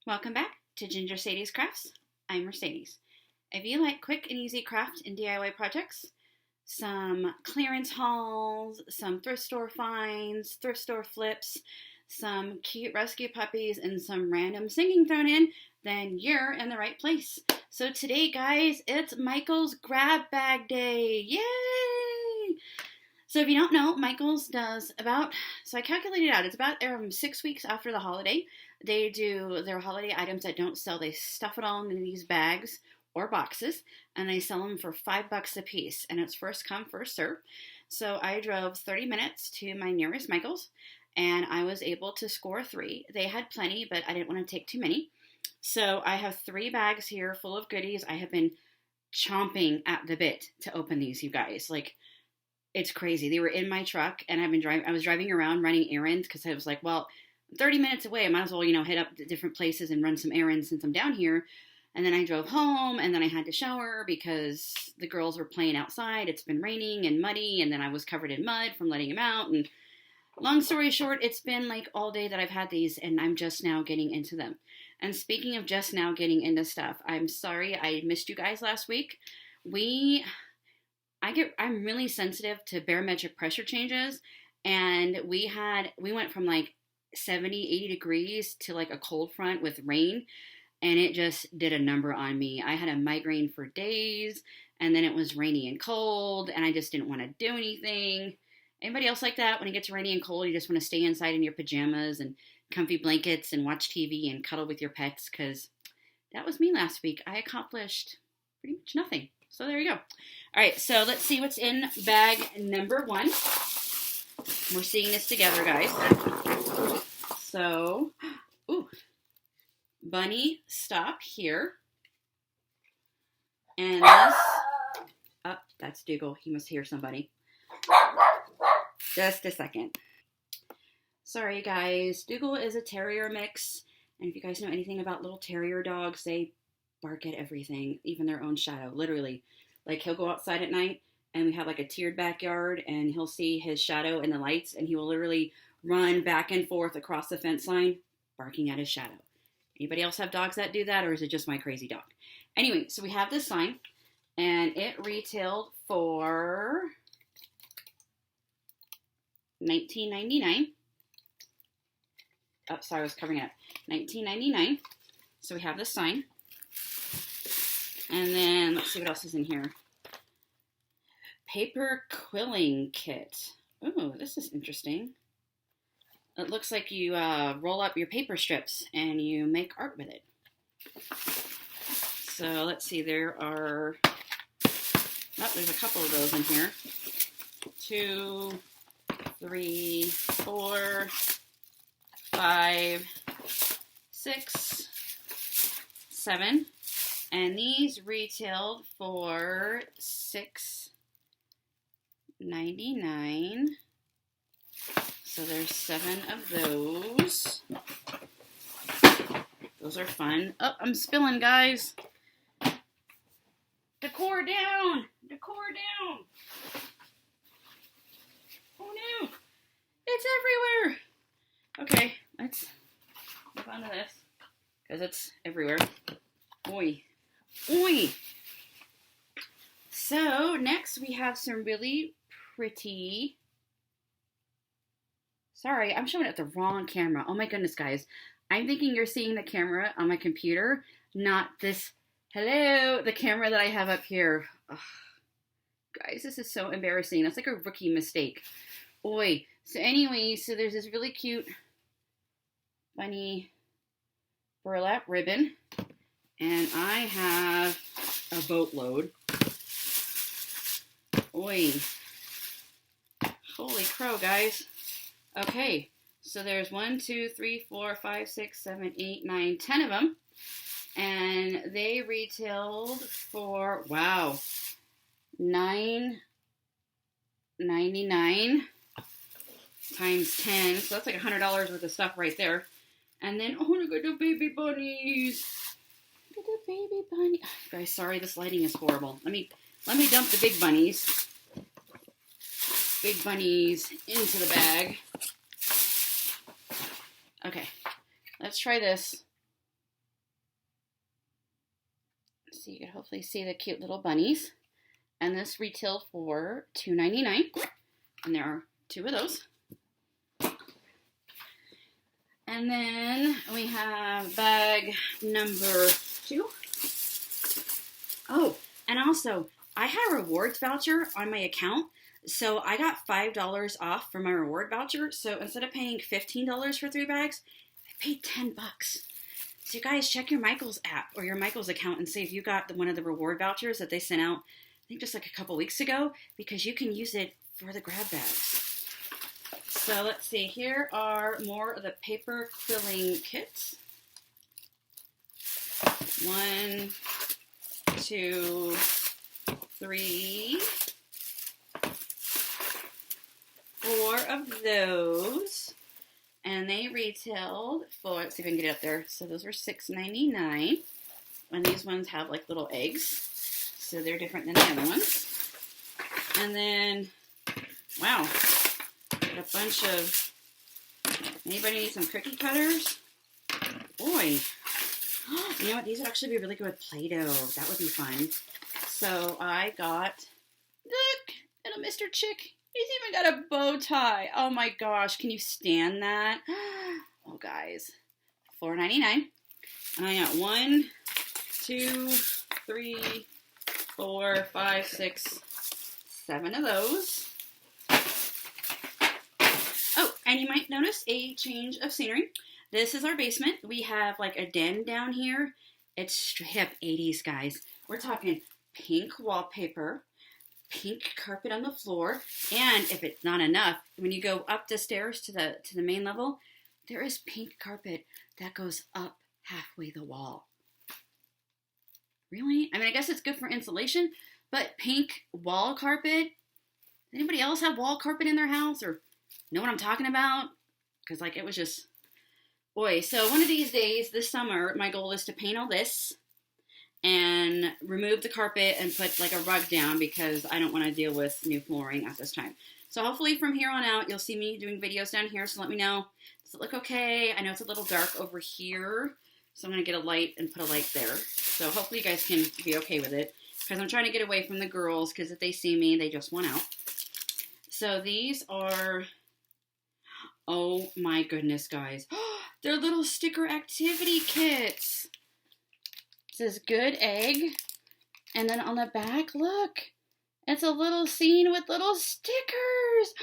Welcome back to Ginger Sadie's Crafts. I'm Mercedes. If you like quick and easy craft and DIY projects, some clearance hauls, some thrift store finds, thrift store flips, some cute rescue puppies, and some random singing thrown in, then you're in the right place. So today, guys, it's Michael's Grab Bag Day. Yay! So if you don't know, Michael's does so I calculated out, it's about 6 weeks after the holiday. They do their holiday items that don't sell. They stuff it all into these bags or boxes, and they sell them for $5 a piece. And it's first come, first serve. So I drove 30 minutes to my nearest Michael's, and I was able to score 3. They had plenty, but I didn't want to take too many. So I have 3 bags here full of goodies. I have been chomping at the bit to open these, you guys. It's crazy. They were in my truck, and I was driving around running errands because I was like, well, 30 minutes away, I might as well, hit up different places and run some errands since I'm down here. And then I drove home, and then I had to shower because the girls were playing outside. It's been raining and muddy, and then I was covered in mud from letting them out. And long story short, it's been like all day that I've had these, and I'm just now getting into them. And speaking of just now getting into stuff, I'm sorry I missed you guys last week. I'm really sensitive to barometric pressure changes, and we went from like 70, 80 degrees to like a cold front with rain, and it just did a number on me. I had a migraine for days, and then it was rainy and cold, and I just didn't want to do anything. Anybody else like that? When it gets rainy and cold, you just want to stay inside in your pajamas and comfy blankets and watch TV and cuddle with your pets? Because that was me last week. I accomplished pretty much nothing. So there you go. All right, so let's see what's in bag number 1. We're seeing this together, guys. So, bunny, stop here. And this, that's Dougal. He must hear somebody. Just a second. Sorry, guys. Dougal is a terrier mix. And if you guys know anything about little terrier dogs, they bark at everything, even their own shadow, literally. Like, he'll go outside at night, and we have like a tiered backyard, and he'll see his shadow in the lights, and he will literally run back and forth across the fence line, barking at his shadow. Anybody else have dogs that do that, or is it just my crazy dog? Anyway, so we have this sign, and it retailed for $19.99. Oh, sorry, I was covering it up. $19.99. So we have this sign. And then, let's see what else is in here. Paper quilling kit. Ooh, this is interesting. It looks like you roll up your paper strips and you make art with it. So let's see, there's a couple of those in here. 2, 3, 4, 5, 6, 7. And these retailed for $6.99. So there's 7 of those. Those are fun. Oh, I'm spilling, guys. Decor down! Decor down! Oh no! It's everywhere! Okay, let's move on to this. Because it's everywhere. Oi. Oi! So, next we have some really pretty... Sorry, I'm showing it the wrong camera. Oh my goodness, guys. I'm thinking you're seeing the camera on my computer, not this... Hello! The camera that I have up here. Ugh. Guys, this is so embarrassing. That's like a rookie mistake. Oi. So anyway, so there's this really cute bunny burlap ribbon. And I have a boatload. Oi. Holy crow, guys. Okay, so there's 1, 2, 3, 4, 5, 6, 7, 8, 9, 10 of them. And they retailed for, wow, $9.99 times 10. So that's like $100 worth of stuff right there. And then, oh, look at the baby bunnies. Look at the baby bunny. Oh, guys, sorry, this lighting is horrible. Let me dump the big bunnies. Big bunnies into the bag. Okay, let's try this. So you can hopefully see the cute little bunnies. And this retailed for $2.99. And there are 2 of those. And then we have bag number 2. Oh, and also, I had a rewards voucher on my account. So I got $5 off for my reward voucher. So instead of paying $15 for 3 bags, I paid $10. So you guys check your Michaels app or your Michaels account and see if you got one of the reward vouchers that they sent out, I think just like a couple weeks ago, because you can use it for the grab bags. So let's see, here are more of the paper quilling kits. 1, 2, 3, 4 of those. And they retailed for, let's see if I can get it up there. So those were $6.99. And these ones have like little eggs. So they're different than the other ones. And then, wow, got a bunch of, anybody need some cookie cutters? Boy, you know what? These would actually be really good with Play-Doh. That would be fun. So I got, look, little Mr. Chick. He's even got a bow tie. Oh my gosh, can you stand that? Oh guys, $4.99. And I got 1, 2, 3, 4, 5, 6, 7 of those. Oh, and you might notice a change of scenery. This is our basement. We have like a den down here. It's straight up 80s, guys. We're talking pink wallpaper, pink carpet on the floor, and if it's not enough, when you go up the stairs to the main level, there is pink carpet that goes up halfway the wall. Really? I mean, I guess it's good for insulation, but pink wall carpet? Anybody else have wall carpet in their house or know what I'm talking about? Because like it was just, boy. So one of these days this summer, my goal is to paint all this and remove the carpet and put like a rug down because I don't want to deal with new flooring at this time. So hopefully from here on out, you'll see me doing videos down here. So let me know, does it look okay? I know it's a little dark over here, so I'm going to get a light and put a light there. So hopefully you guys can be okay with it because I'm trying to get away from the girls because if they see me, they just want out. So these are, oh my goodness, guys. They're little sticker activity kits. It says good egg. And then on the back, look. It's a little scene with little stickers.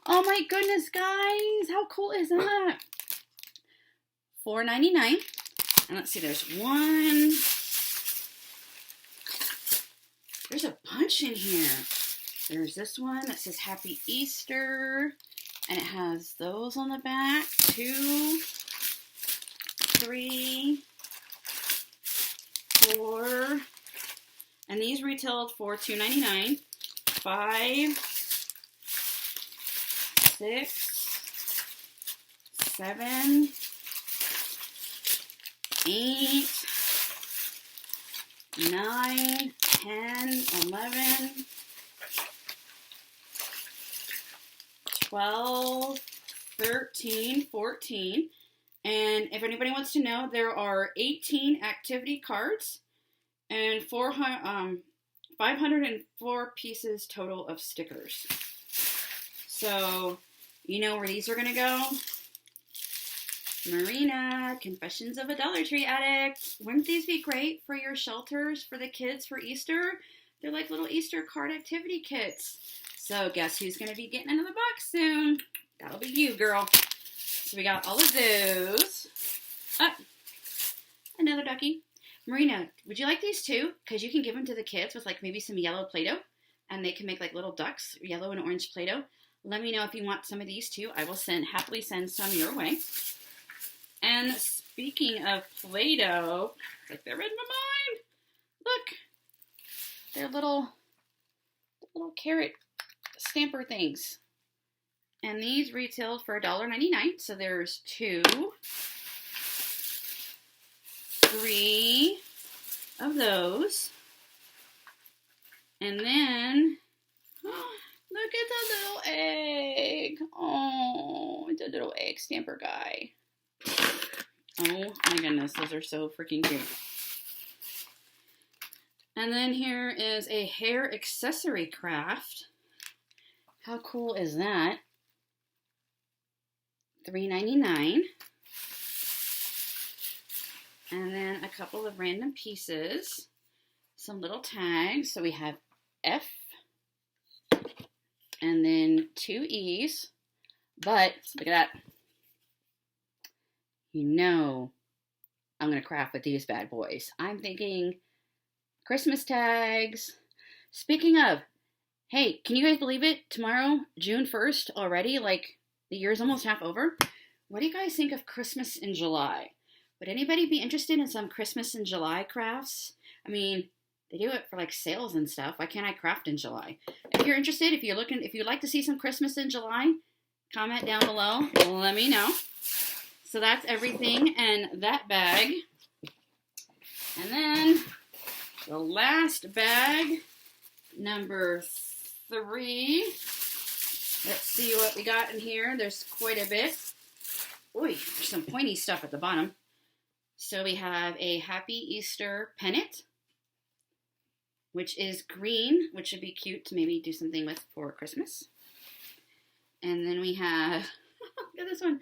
Oh my goodness, guys. How cool is that? $4.99. And let's see, there's one. There's a bunch in here. There's this one that says Happy Easter. And it has those on the back. 2, 3, 4, and these retailed for $2.99. 5, 6, 7, 8, 9, 10, 11, 12, 13, 14. And if anybody wants to know, there are 18 activity cards and 504 pieces total of stickers. So, you know where these are going to go? Marina, Confessions of a Dollar Tree Addict. Wouldn't these be great for your shelters for the kids for Easter? They're like little Easter card activity kits. So guess who's going to be getting another box soon? That'll be you, girl. So we got all of those. Oh, another ducky. Marina, would you like these too? Because you can give them to the kids with like maybe some yellow Play-Doh. And they can make like little ducks, yellow and orange Play-Doh. Let me know if you want some of these too. I will happily send some your way. And speaking of Play-Doh, like they're in my mind. Look, they're little carrot stamper things. And these retailed for $1.99. So there's 2, 3 of those. And then, look at the little egg. Oh, it's a little egg stamper guy. Oh my goodness, those are so freaking cute. And then here is a hair accessory craft. How cool is that? $3.99. And then a couple of random pieces. Some little tags. So we have F. And then 2 E's. But, look at that. You know I'm going to craft with these bad boys. I'm thinking Christmas tags. Speaking of, hey, can you guys believe it? Tomorrow, June 1st already, like the year's almost half over. What do you guys think of Christmas in July? Would anybody be interested in some Christmas in July crafts? I mean, they do it for like sales and stuff. Why can't I craft in July? If you're interested, if you'd like to see some Christmas in July, comment down below. Let me know. So that's everything in that bag. And then the last bag, number 3. Let's see what we got in here. There's quite a bit. Ooh, there's some pointy stuff at the bottom. So we have a Happy Easter pennant, which is green, which would be cute to maybe do something with for Christmas. And then we have, look at this one.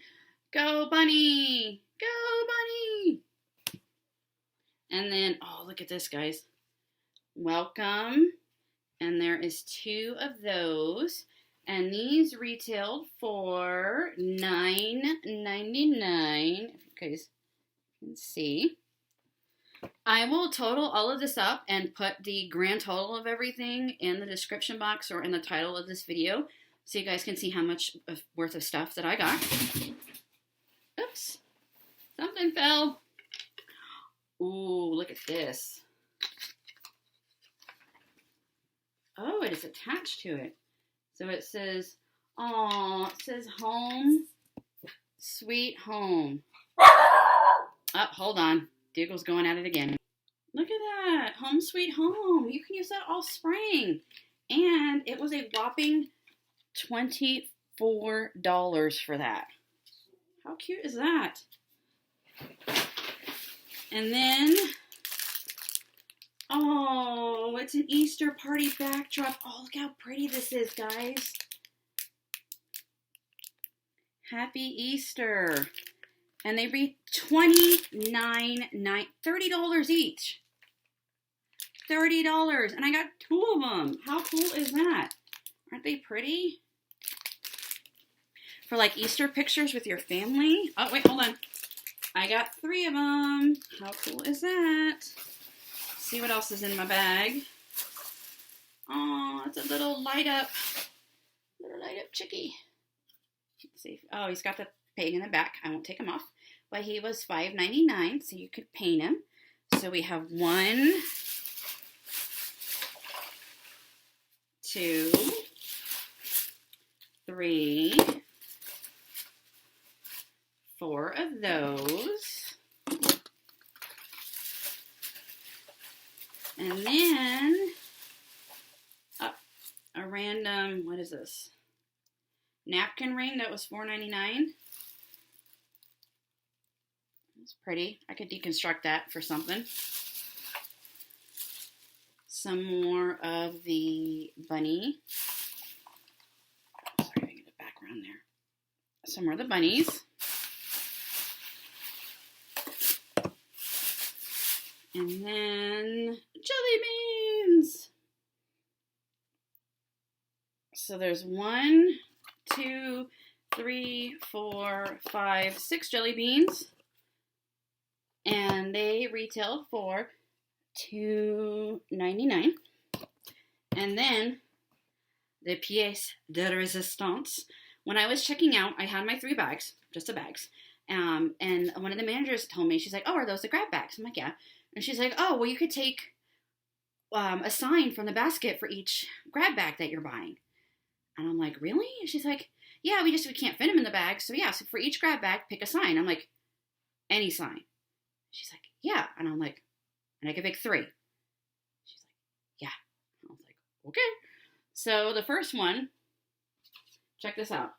Go bunny! Go bunny! And then, oh, look at this, guys. Welcome. And there is 2 of those. And these retailed for $9.99. If you guys can see. I will total all of this up and put the grand total of everything in the description box or in the title of this video so you guys can see how much worth of stuff that I got. Oops. Something fell. Ooh, look at this. Oh, it is attached to it. So it says, oh, it says home, sweet home. Oh, hold on. Diggle's going at it again. Look at that. Home sweet home. You can use that all spring. And it was a whopping $24 for that. How cute is that? And then, oh, it's an Easter party backdrop. Oh, look how pretty this is, guys. Happy Easter. And they read $30 each. $30. And I got 2 of them. How cool is that? Aren't they pretty? For like Easter pictures with your family. Oh, wait, hold on. I got 3 of them. How cool is that? Let's see what else is in my bag. Oh, it's a little light up chickie. Let's see. Oh, he's got the peg in the back. I won't take him off. But he was $5.99, so you could paint him. So we have 1, 2, 3, 4 of those. And then a random, what is this? Napkin ring that was $4.99. It's pretty. I could deconstruct that for something. Some more of the bunny. Sorry, I get the background there. Some more of the bunnies. And then jelly beans. So there's 1, 2, 3, 4, 5, 6 jelly beans. And they retailed for $2.99. And then the pièce de résistance. When I was checking out, I had my 3 bags, just the bags. And one of the managers told me, she's like, oh, are those the grab bags? I'm like, yeah. And she's like, oh, well, you could take a sign from the basket for each grab bag that you're buying. And I'm like, really? And she's like, yeah, we can't fit them in the bag. So yeah, so for each grab bag, pick a sign. I'm like, any sign. She's like, yeah. And I'm like, and I could pick 3. She's like, yeah. And I was like, okay. So the first one, check this out.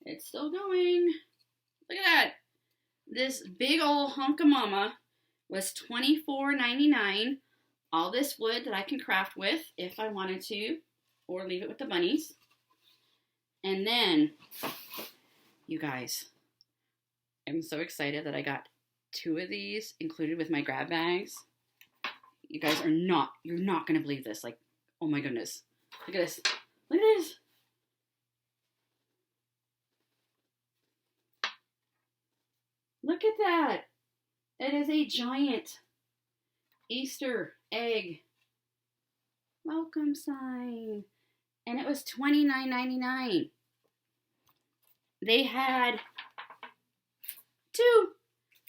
It's still going. Look at that. This big old hunk of mama was $24.99. All this wood that I can craft with if I wanted to, or leave it with the bunnies. And then, you guys, I'm so excited that I got 2 of these included with my grab bags. You guys you're not going to believe this. Like, oh my goodness. Look at this. Look at this. Look at that. It is a giant Easter egg welcome sign. And it was $29.99. They had 2.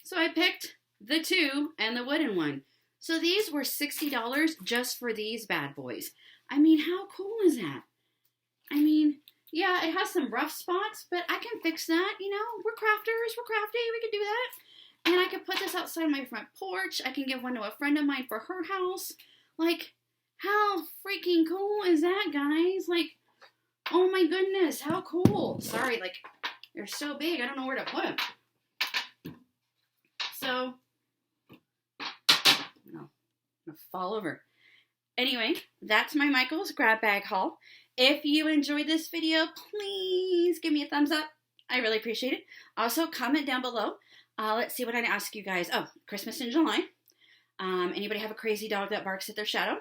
So I picked the 2 and the wooden one. So these were $60 just for these bad boys. I mean, how cool is that? I mean, yeah, it has some rough spots, but I can fix that, you know. We're crafters, we're crafty, we can do that. And I could put this outside my front porch. I can give one to a friend of mine for her house. Like, how freaking cool is that, guys? Like, oh my goodness, how cool. Sorry, like, they're so big, I don't know where to put them. So, no, I'm gonna fall over. Anyway, that's my Michael's grab bag haul. If you enjoyed this video, please give me a thumbs up. I really appreciate it. Also, comment down below. Let's see what I can ask you guys. Oh, Christmas in July. Anybody have a crazy dog that barks at their shadow?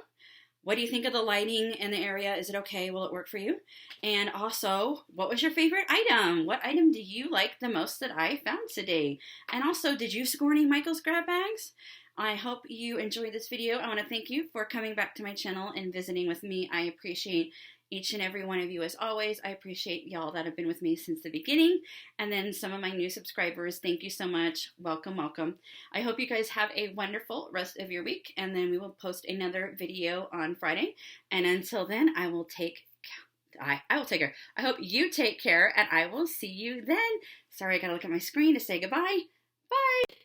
What do you think of the lighting in the area? Is it okay? Will it work for you? And also, what was your favorite item? What item do you like the most that I found today? And also, did you score any Michael's grab bags? I hope you enjoyed this video. I want to thank you for coming back to my channel and visiting with me. I appreciate each and every one of you as always. I appreciate y'all that have been with me since the beginning. And then some of my new subscribers, thank you so much. Welcome, welcome. I hope you guys have a wonderful rest of your week. And then we will post another video on Friday. And until then, I will take care. I hope you take care, and I will see you then. Sorry, I gotta look at my screen to say goodbye.